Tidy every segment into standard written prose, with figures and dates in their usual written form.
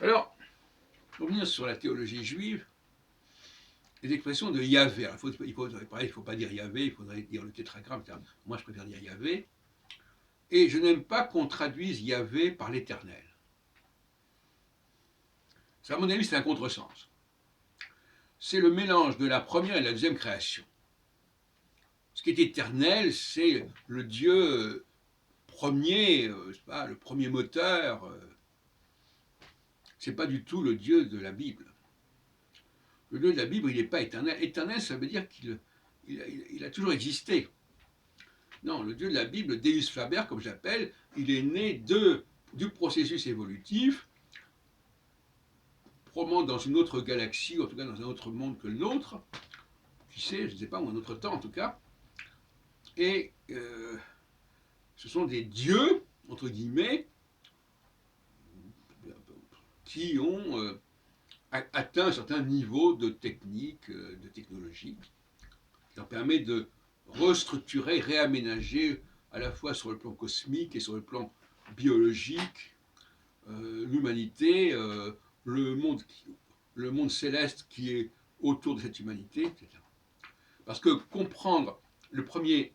Alors, pour revenir sur la théologie juive, les expressions de Yahvé. Alors, il ne faut pas dire Yahvé, il faudrait dire le tétragramme. Moi, je préfère dire Yahvé. Et je n'aime pas qu'on traduise Yahvé par l'éternel. Ça, à mon avis, c'est un contresens. C'est le mélange de la première et de la deuxième création. Ce qui est éternel, c'est le Dieu premier, pas, le premier moteur. C'est pas du tout le Dieu de la Bible. Le Dieu de la Bible, il n'est pas éternel. Éternel, ça veut dire qu'il a toujours existé. Non, le Dieu de la Bible, Deus Faber, comme j'appelle, il est né du processus évolutif, probablement dans une autre galaxie, en tout cas dans un autre monde que le nôtre, qui sait, je ne sais pas, ou un autre temps en tout cas. Et ce sont des dieux, entre guillemets, qui ont atteint un certain niveau de technique, de technologie, qui leur permet de restructurer, réaménager à la fois sur le plan cosmique et sur le plan biologique, l'humanité, le monde céleste qui est autour de cette humanité, etc. Parce que comprendre le premier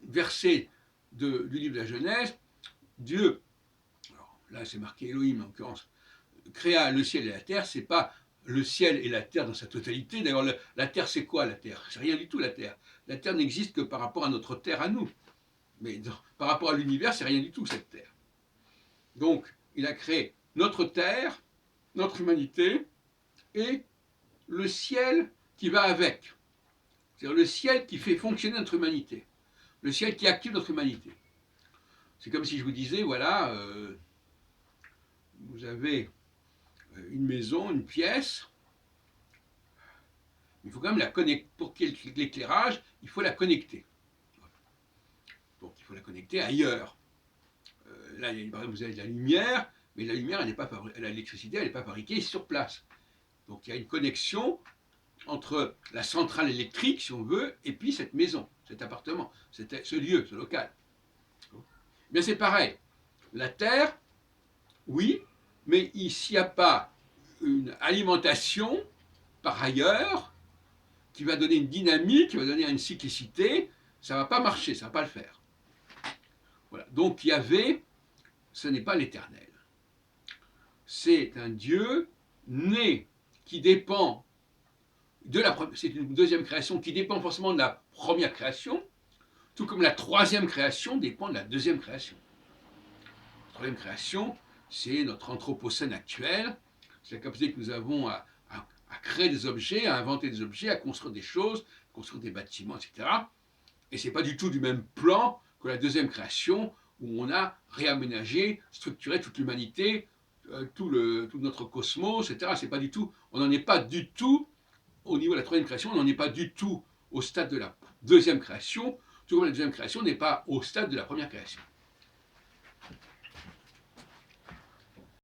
verset du livre de la Genèse, Dieu, alors là c'est marqué Elohim en l'occurrence, créa le ciel et la terre, c'est pas le ciel et la terre dans sa totalité. D'ailleurs, la terre, c'est quoi la terre? C'est rien du tout la terre. La terre n'existe que par rapport à notre terre à nous. Mais par rapport à l'univers, c'est rien du tout cette terre. Donc, il a créé notre terre, notre humanité et le ciel qui va avec. C'est-à-dire le ciel qui fait fonctionner notre humanité. Le ciel qui active notre humanité. C'est comme si je vous disais, voilà, vous avez une maison, une pièce, il faut quand même la connecter. Pour qu'il y ait l'éclairage, il faut la connecter. Donc il faut la connecter ailleurs. Là, par exemple, vous avez de la lumière, mais la lumière, l'électricité, elle n'est pas fabriquée sur place. Donc il y a une connexion entre la centrale électrique, si on veut, et puis cette maison, cet appartement, ce lieu, ce local. Mais c'est pareil. La Terre, oui, mais s'il n'y a pas une alimentation par ailleurs, qui va donner une dynamique, qui va donner une cyclicité, ça ne va pas marcher, ça ne va pas le faire. Voilà. Donc Yahvé, ce n'est pas l'éternel. C'est un Dieu né qui dépend c'est une deuxième création qui dépend forcément de la première création, tout comme la troisième création dépend de la deuxième création. La troisième création, c'est notre anthropocène actuel, c'est la capacité que nous avons à créer des objets, à inventer des objets, à construire des choses, construire des bâtiments, etc. Et ce n'est pas du tout du même plan que la deuxième création, où on a réaménagé, structuré toute l'humanité, tout notre cosmos, etc. C'est pas du tout, on n'en est pas du tout au niveau de la troisième création, on n'en est pas du tout au stade de la deuxième création, tout comme la deuxième création n'est pas au stade de la première création.